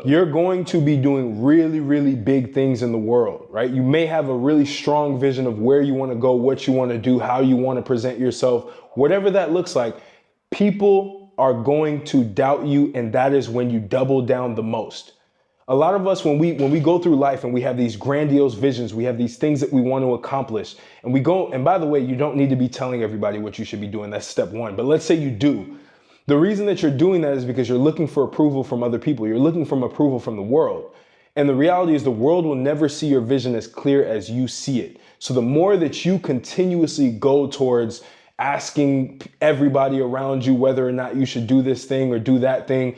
You're going to be doing really, really big things in the world, right? You may have a really strong vision of where you want to go, what you want to do, how you want to present yourself, whatever that looks like. People are going to doubt you, and that is when you double down the most. A lot of us, when we go through life and we have these grandiose visions, we have these things that we want to accomplish, and we go, and by the way, you don't need to be telling everybody what you should be doing. That's step one. But let's say you do. The reason that you're doing that is because you're looking for approval from other people. You're looking for approval from the world. And the reality is the world will never see your vision as clear as you see it. So the more that you continuously go towards asking everybody around you whether or not you should do this thing or do that thing,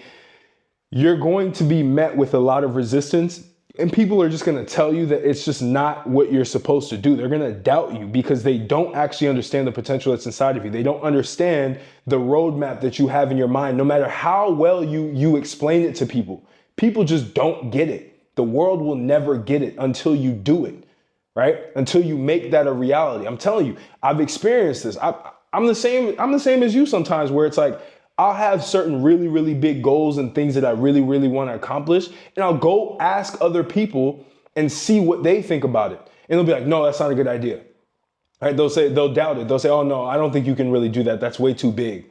you're going to be met with a lot of resistance. And people are just going to tell you that it's just not what you're supposed to do. They're going to doubt you because they don't actually understand the potential that's inside of you. They don't understand the roadmap that you have in your mind. No matter how well you explain it to people, people just don't get it. The world will never get it until you do it, right? Until you make that a reality. I'm telling you, I've experienced this. I'm the same as you sometimes, where it's like, I'll have certain really, really big goals and things that I really, really want to accomplish. And I'll go ask other people and see what they think about it. And they'll be like, no, that's not a good idea. Right? They'll doubt it. They'll say, oh no, I don't think you can really do that. That's way too big.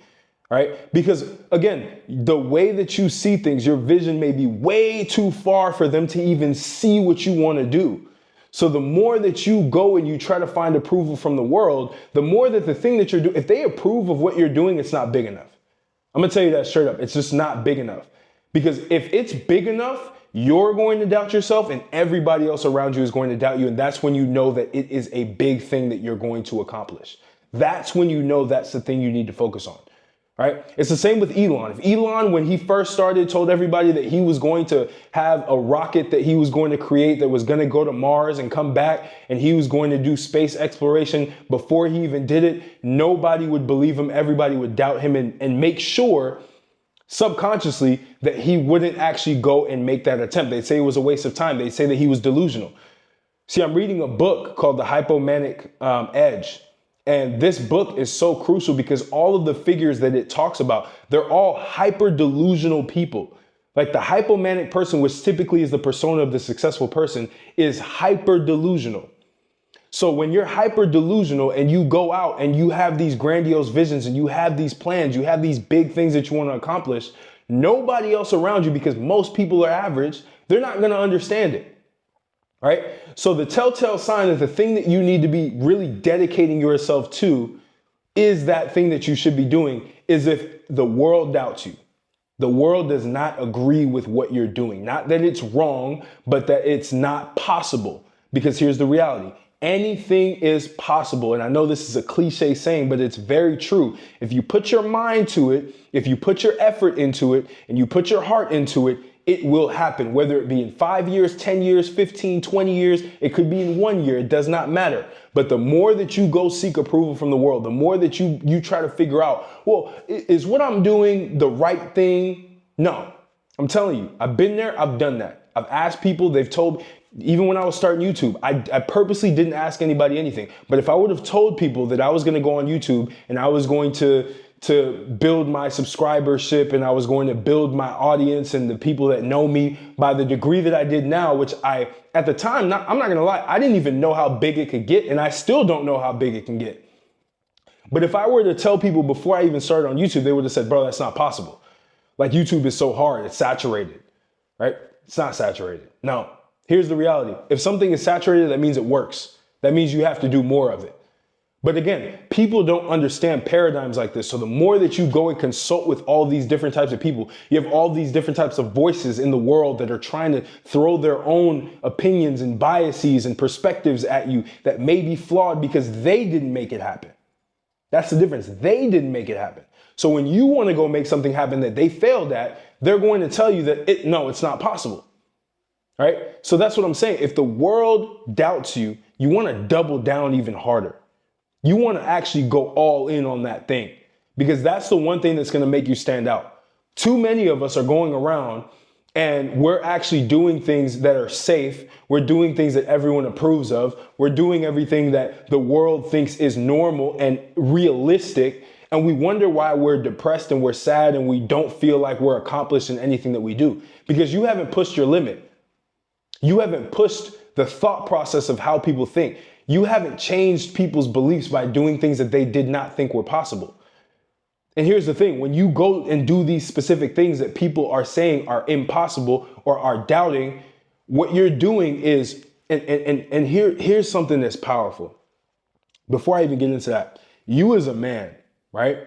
Right? Because again, the way that you see things, your vision may be way too far for them to even see what you want to do. So the more that you go and you try to find approval from the world, the more that the thing that you're doing, if they approve of what you're doing, it's not big enough. I'm gonna tell you that straight up. It's just not big enough. Because if it's big enough, you're going to doubt yourself and everybody else around you is going to doubt you. And that's when you know that it is a big thing that you're going to accomplish. That's when you know that's the thing you need to focus on, right? It's the same with Elon. If Elon, when he first started, told everybody that he was going to have a rocket that he was going to create that was going to go to Mars and come back, and he was going to do space exploration before he even did it, nobody would believe him. Everybody would doubt him and make sure subconsciously that he wouldn't actually go and make that attempt. They'd say it was a waste of time. They'd say that he was delusional. See, I'm reading a book called The Hypomanic Edge. And this book is so crucial because all of the figures that it talks about, they're all hyper delusional people. Like the hypomanic person, which typically is the persona of the successful person, is hyper delusional. So when you're hyper delusional and you go out and you have these grandiose visions and you have these plans, you have these big things that you want to accomplish, nobody else around you, because most people are average, they're not going to understand it. Right? So the telltale sign that the thing that you need to be really dedicating yourself to is that thing that you should be doing is if the world doubts you. The world does not agree with what you're doing. Not that it's wrong, but that it's not possible. Because here's the reality. Anything is possible. And I know this is a cliche saying, but it's very true. If you put your mind to it, if you put your effort into it, and you put your heart into it, it will happen, whether it be in 5 years, 10 years, 15, 20 years, it could be in 1 year, it does not matter. But the more that you go seek approval from the world, the more that you try to figure out, well, is what I'm doing the right thing? No, I'm telling you, I've been there, I've done that. I've asked people, they've told me, even when I was starting YouTube, I purposely didn't ask anybody anything. But if I would have told people that I was gonna go on YouTube and I was going to build my subscribership and I was going to build my audience and the people that know me by the degree that I did now, which at the time, I'm not gonna lie, I didn't even know how big it could get, and I still don't know how big it can get. But if I were to tell people before I even started on YouTube, they would have said, bro, that's not possible. Like, YouTube is so hard, it's saturated, right? It's not saturated. No, here's the reality. If something is saturated, that means it works. That means you have to do more of it. But again, people don't understand paradigms like this. So the more that you go and consult with all these different types of people, you have all these different types of voices in the world that are trying to throw their own opinions and biases and perspectives at you that may be flawed because they didn't make it happen. That's the difference. They didn't make it happen. So when you want to go make something happen that they failed at, they're going to tell you that no, it's not possible. Right? So that's what I'm saying. If the world doubts you, you want to double down even harder. You want to actually go all in on that thing, because that's the one thing that's going to make you stand out. Too many of us are going around and we're actually doing things that are safe. We're doing things that everyone approves of. We're doing everything that the world thinks is normal and realistic. And we wonder why we're depressed and we're sad and we don't feel like we're accomplished in anything that we do. Because you haven't pushed your limit. You haven't pushed the thought process of how people think. You haven't changed people's beliefs by doing things that they did not think were possible. And here's the thing, when you go and do these specific things that people are saying are impossible or are doubting, what you're doing is, and here's something that's powerful. Before I even get into that, you as a man, right?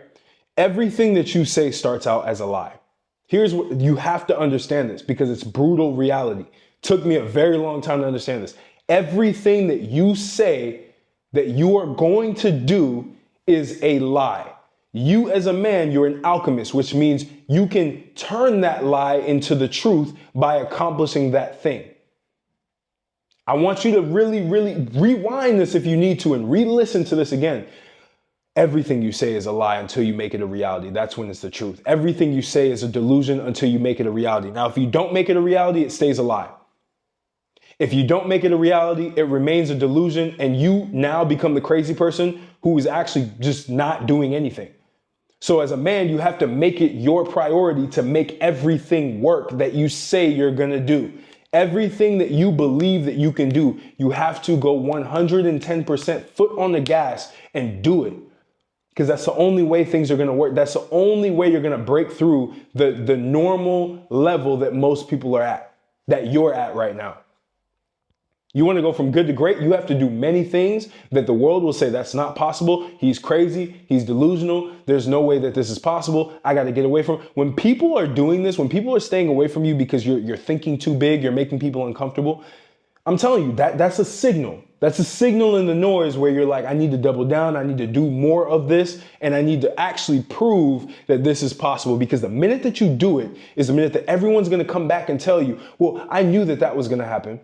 Everything that you say starts out as a lie. Here's what you have to understand this because it's brutal reality. Took me a very long time to understand this. Everything that you say that you are going to do is a lie. You as a man, you're an alchemist, which means you can turn that lie into the truth by accomplishing that thing. I want you to really, really rewind this if you need to and re-listen to this again. Everything you say is a lie until you make it a reality. That's when it's the truth. Everything you say is a delusion until you make it a reality. Now, if you don't make it a reality, it stays a lie. If you don't make it a reality, it remains a delusion and you now become the crazy person who is actually just not doing anything. So as a man, you have to make it your priority to make everything work that you say you're going to do. Everything that you believe that you can do, you have to go 110% foot on the gas and do it. Because that's the only way things are going to work. That's the only way you're going to break through the normal level that most people are at, that you're at right now. You want to go from good to great, you have to do many things that the world will say that's not possible. He's crazy. He's delusional. There's no way that this is possible. I got to get away from. When people are doing this, when people are staying away from you because you're thinking too big, you're making people uncomfortable, I'm telling you, that's a signal. That's a signal in the noise where you're like, I need to double down. I need to do more of this. And I need to actually prove that this is possible. Because the minute that you do it is the minute that everyone's going to come back and tell you, well, I knew that was going to happen.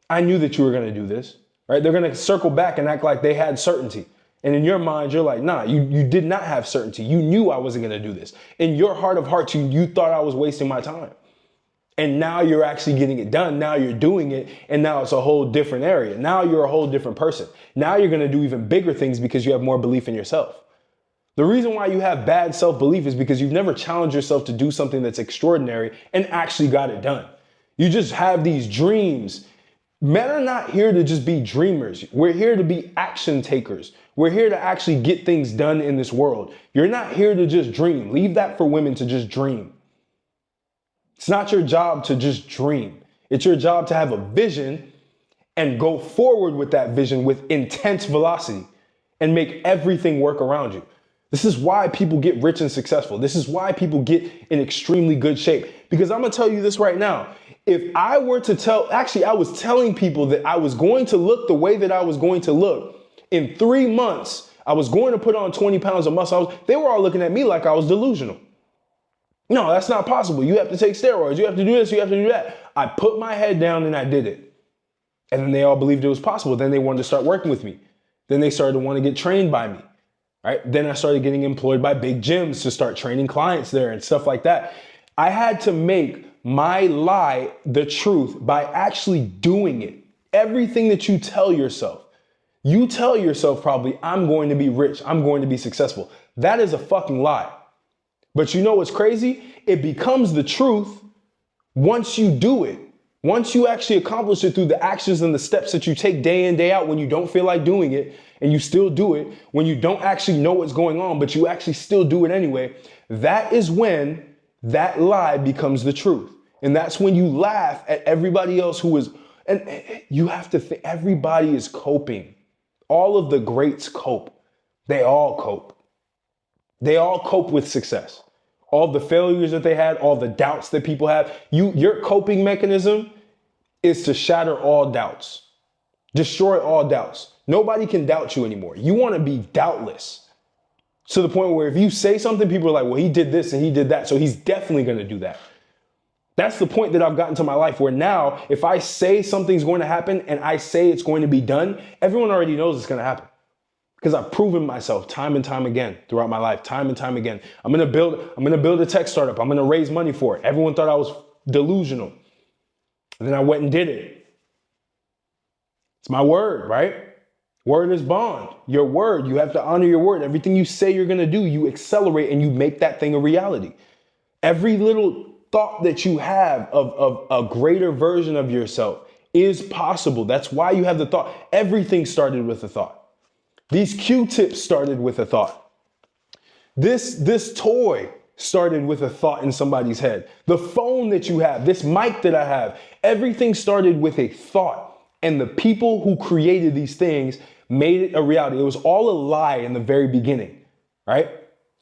I knew that you were going to do this, right? They're going to circle back and act like they had certainty. And in your mind, you're like, nah, you did not have certainty. You knew I wasn't going to do this. In your heart of hearts, you thought I was wasting my time. And now you're actually getting it done. Now you're doing it. And now it's a whole different area. Now you're a whole different person. Now you're going to do even bigger things because you have more belief in yourself. The reason why you have bad self-belief is because you've never challenged yourself to do something that's extraordinary and actually got it done. You just have these dreams. Men are not here to just be dreamers. We're here to be action takers. We're here to actually get things done in this world. You're not here to just dream. Leave that for women to just dream. It's not your job to just dream. It's your job to have a vision and go forward with that vision with intense velocity and make everything work around you. This is why people get rich and successful. This is why people get in extremely good shape. Because I'm going to tell you this right now. If I were to I was telling people that I was going to look the way that I was going to look. In 3 months, I was going to put on 20 pounds of muscle. They were all looking at me like I was delusional. No, that's not possible. You have to take steroids. You have to do this. You have to do that. I put my head down and I did it. And then they all believed it was possible. Then they wanted to start working with me. Then they started to want to get trained by me. Right? Then I started getting employed by big gyms to start training clients there and stuff like that. I had to make my lie the truth by actually doing it. Everything that you tell yourself probably, I'm going to be rich. I'm going to be successful. That is a fucking lie. But you know what's crazy? It becomes the truth once you do it. Once you actually accomplish it through the actions and the steps that you take day in, day out when you don't feel like doing it and you still do it, when you don't actually know what's going on, but you actually still do it anyway, that is when that lie becomes the truth. And that's when you laugh at everybody else who is, and you have to think, everybody is coping. All of the greats cope. They all cope. They all cope with success. All the failures that they had, all the doubts that people have, your coping mechanism is to shatter all doubts. Destroy all doubts. Nobody can doubt you anymore. You want to be doubtless. To the point where if you say something, people are like, well, he did this and he did that, so he's definitely going to do that. That's the point that I've gotten to my life where now if I say something's going to happen and I say it's going to be done, everyone already knows it's going to happen. Because I've proven myself time and time again throughout my life, time and time again. I'm going to build a tech startup. I'm going to raise money for it. Everyone thought I was delusional. And then I went and did it. It's my word, right? Word is bond. Your word, you have to honor your word. Everything you say you're going to do, you accelerate and you make that thing a reality. Every little thought that you have of a greater version of yourself is possible. That's why you have the thought. Everything started with a thought. These Q-tips started with a thought. This toy started with a thought in somebody's head. The phone that you have, this mic that I have, everything started with a thought. And the people who created these things made it a reality. It was all a lie in the very beginning, right?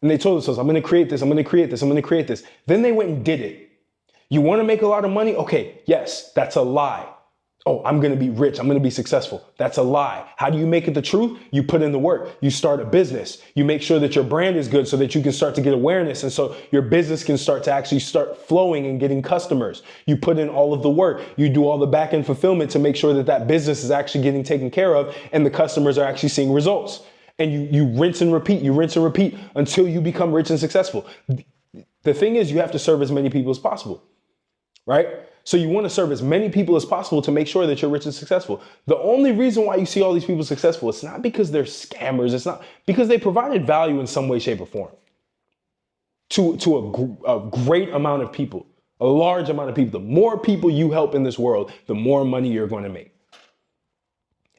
And they told themselves, I'm going to create this, I'm going to create this, I'm going to create this. Then they went and did it. You want to make a lot of money? Okay, yes, that's a lie. Oh, I'm going to be rich. I'm going to be successful. That's a lie. How do you make it the truth? You put in the work. You start a business. You make sure that your brand is good so that you can start to get awareness. And so your business can start to actually start flowing and getting customers. You put in all of the work. You do all the back end fulfillment to make sure that that business is actually getting taken care of and the customers are actually seeing results. And you rinse and repeat. You rinse and repeat until you become rich and successful. The thing is, you have to serve as many people as possible, right? So you want to serve as many people as possible to make sure that you're rich and successful. The only reason why you see all these people successful, it's not because they're scammers. It's not because they provided value in some way, shape, or form to a great amount of people, a large amount of people. The more people you help in this world, the more money you're going to make.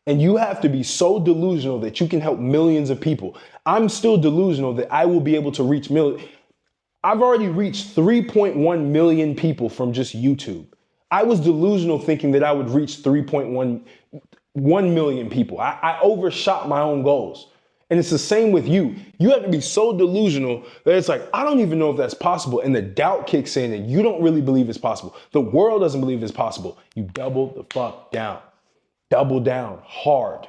And you have to be so delusional that you can help millions of people. I'm still delusional that I will be able to reach millions. I've already reached 3.1 million people from just YouTube. I was delusional thinking that I would reach 3.1 million people. I overshot my own goals. And it's the same with you. You have to be so delusional that it's like, I don't even know if that's possible. And the doubt kicks in and you don't really believe it's possible. The world doesn't believe it's possible. You double the fuck down. Double down hard.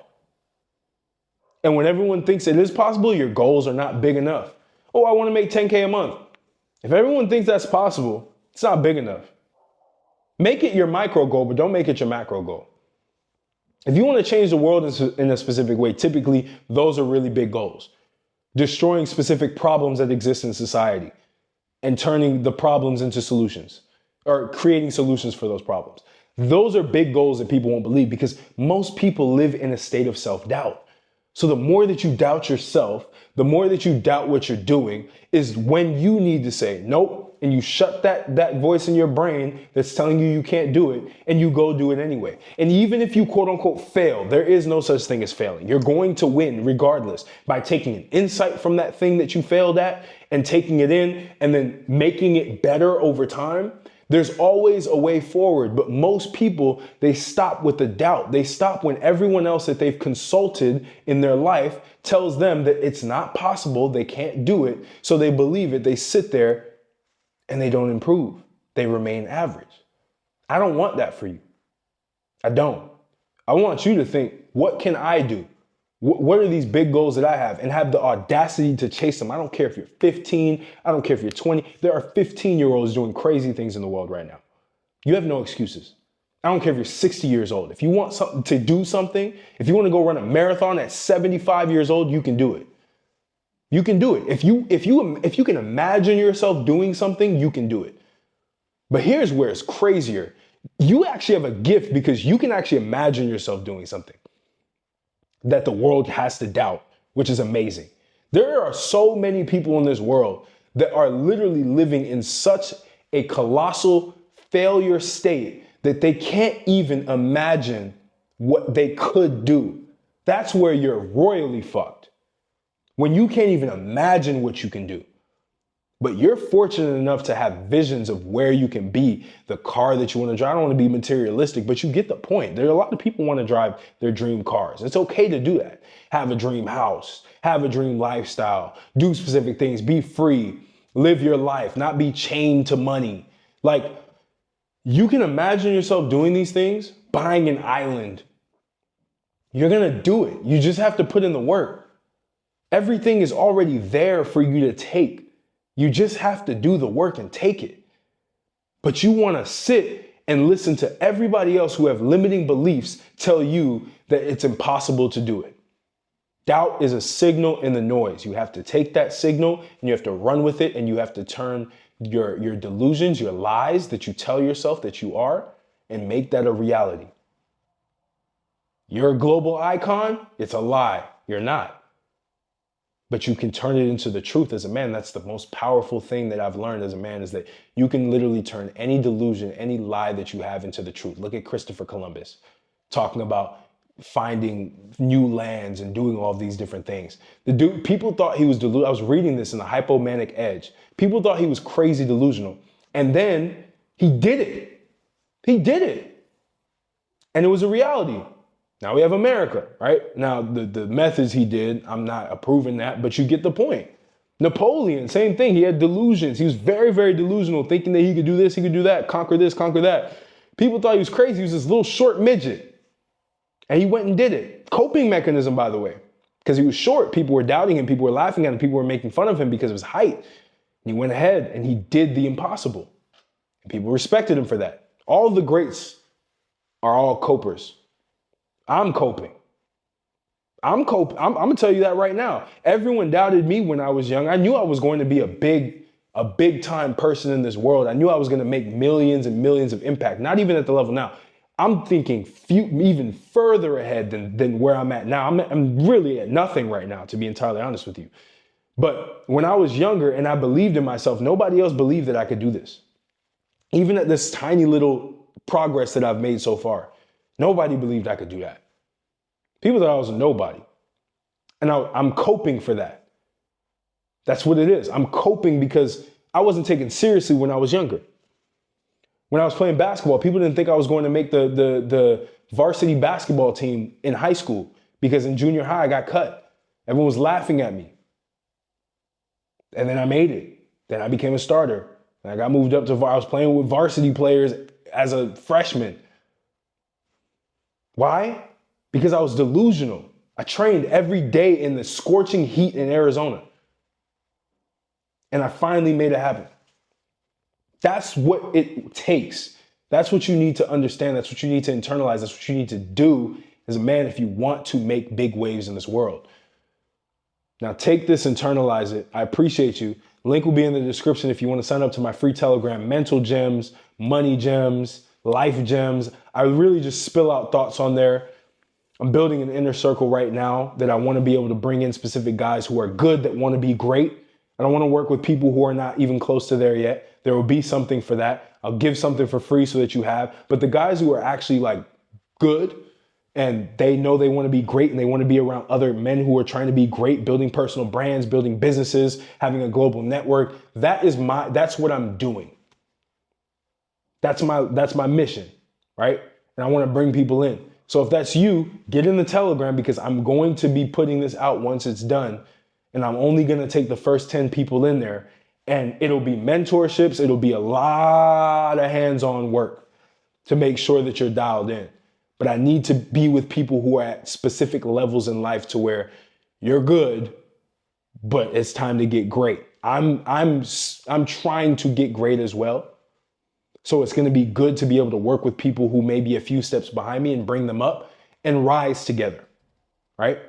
And when everyone thinks it is possible, your goals are not big enough. Oh, I want to make 10K a month. If everyone thinks that's possible, it's not big enough. Make it your micro goal, but don't make it your macro goal. If you want to change the world in a specific way, typically those are really big goals. Destroying specific problems that exist in society and turning the problems into solutions or creating solutions for those problems. Those are big goals that people won't believe because most people live in a state of self-doubt. So the more that you doubt yourself, the more that you doubt what you're doing is when you need to say nope. And you shut that voice in your brain that's telling you can't do it and you go do it anyway. And even if you quote unquote fail, there is no such thing as failing. You're going to win regardless by taking an insight from that thing that you failed at and taking it in and then making it better over time. There's always a way forward, but most people, they stop with the doubt. They stop when everyone else that they've consulted in their life tells them that it's not possible, they can't do it. So they believe it, they sit there and they don't improve. They remain average. I don't want that for you. I don't. I want you to think, what can I do? What are these big goals that I have and have the audacity to chase them? I don't care if you're 15. I don't care if you're 20. There are 15-year-olds doing crazy things in the world right now. You have no excuses. I don't care if you're 60 years old. If you want something to do something, if you want to go run a marathon at 75 years old, you can do it. You can do it. If you can imagine yourself doing something, you can do it. But here's where it's crazier. You actually have a gift because you can actually imagine yourself doing something that the world has to doubt, which is amazing. There are so many people in this world that are literally living in such a colossal failure state that they can't even imagine what they could do. That's where you're royally fucked. When you can't even imagine what you can do. But you're fortunate enough to have visions of where you can be, the car that you want to drive. I don't want to be materialistic, but you get the point. There are a lot of people who want to drive their dream cars. It's okay to do that. Have a dream house, have a dream lifestyle, do specific things, be free, live your life, not be chained to money. Like, you can imagine yourself doing these things, buying an island. You're going to do it. You just have to put in the work. Everything is already there for you to take. You just have to do the work and take it. But you want to sit and listen to everybody else who have limiting beliefs tell you that it's impossible to do it. Doubt is a signal in the noise. You have to take that signal and you have to run with it, and you have to turn your delusions, your lies that you tell yourself that you are, and make that a reality. You're a global icon? It's a lie. You're not. But you can turn it into the truth as a man. That's the most powerful thing that I've learned as a man, is that you can literally turn any delusion, any lie that you have into the truth. Look at Christopher Columbus talking about finding new lands and doing all these different things. The dude, people thought he was delusional. I was reading this in the Hypomanic Edge. People thought he was crazy delusional. And then he did it. He did it. And it was a reality. Now we have America, right? Now the methods he did, I'm not approving that, but you get the point. Napoleon, same thing. He had delusions. He was very, very delusional, thinking that he could do this, he could do that, conquer this, conquer that. People thought he was crazy. He was this little short midget. And he went and did it. Coping mechanism, by the way, because he was short. People were doubting him. People were laughing at him. People were making fun of him because of his height. And he went ahead and he did the impossible. And people respected him for that. All the greats are all copers. I'm coping. I'm going to tell you that right now. Everyone doubted me when I was young. I knew I was going to be a big time person in this world. I knew I was going to make millions and millions of impact, not even at the level now. I'm thinking even further ahead than where I'm at now. I'm really at nothing right now, to be entirely honest with you. But when I was younger and I believed in myself, nobody else believed that I could do this. Even at this tiny little progress that I've made so far, nobody believed I could do that. People thought I was a nobody. And I'm coping for that. That's what it is. I'm coping because I wasn't taken seriously when I was younger. When I was playing basketball, people didn't think I was going to make the varsity basketball team in high school because in junior high, I got cut. Everyone was laughing at me. And then I made it. Then I became a starter. And I got moved up to, I was playing with varsity players as a freshman. Why? Because I was delusional. I trained every day in the scorching heat in Arizona. And I finally made it happen. That's what it takes. That's what you need to understand. That's what you need to internalize. That's what you need to do as a man if you want to make big waves in this world. Now take this, internalize it. I appreciate you. Link will be in the description if you want to sign up to my free Telegram, mental gems, money gems, life gems. I really just spill out thoughts on there. I'm building an inner circle right now that I want to be able to bring in specific guys who are good, that want to be great. I don't want to work with people who are not even close to there yet. There will be something for that. I'll give something for free so that you have. But the guys who are actually like good and they know they want to be great and they want to be around other men who are trying to be great, building personal brands, building businesses, having a global network. That's what I'm doing. That's my mission, right? And I want to bring people in. So if that's you, get in the Telegram because I'm going to be putting this out once it's done. And I'm only going to take the first 10 people in there. And it'll be mentorships. It'll be a lot of hands-on work to make sure that you're dialed in. But I need to be with people who are at specific levels in life to where you're good, but it's time to get great. I'm trying to get great as well. So it's going to be good to be able to work with people who may be a few steps behind me and bring them up and rise together, right?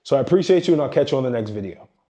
So I appreciate you and I'll catch you on the next video.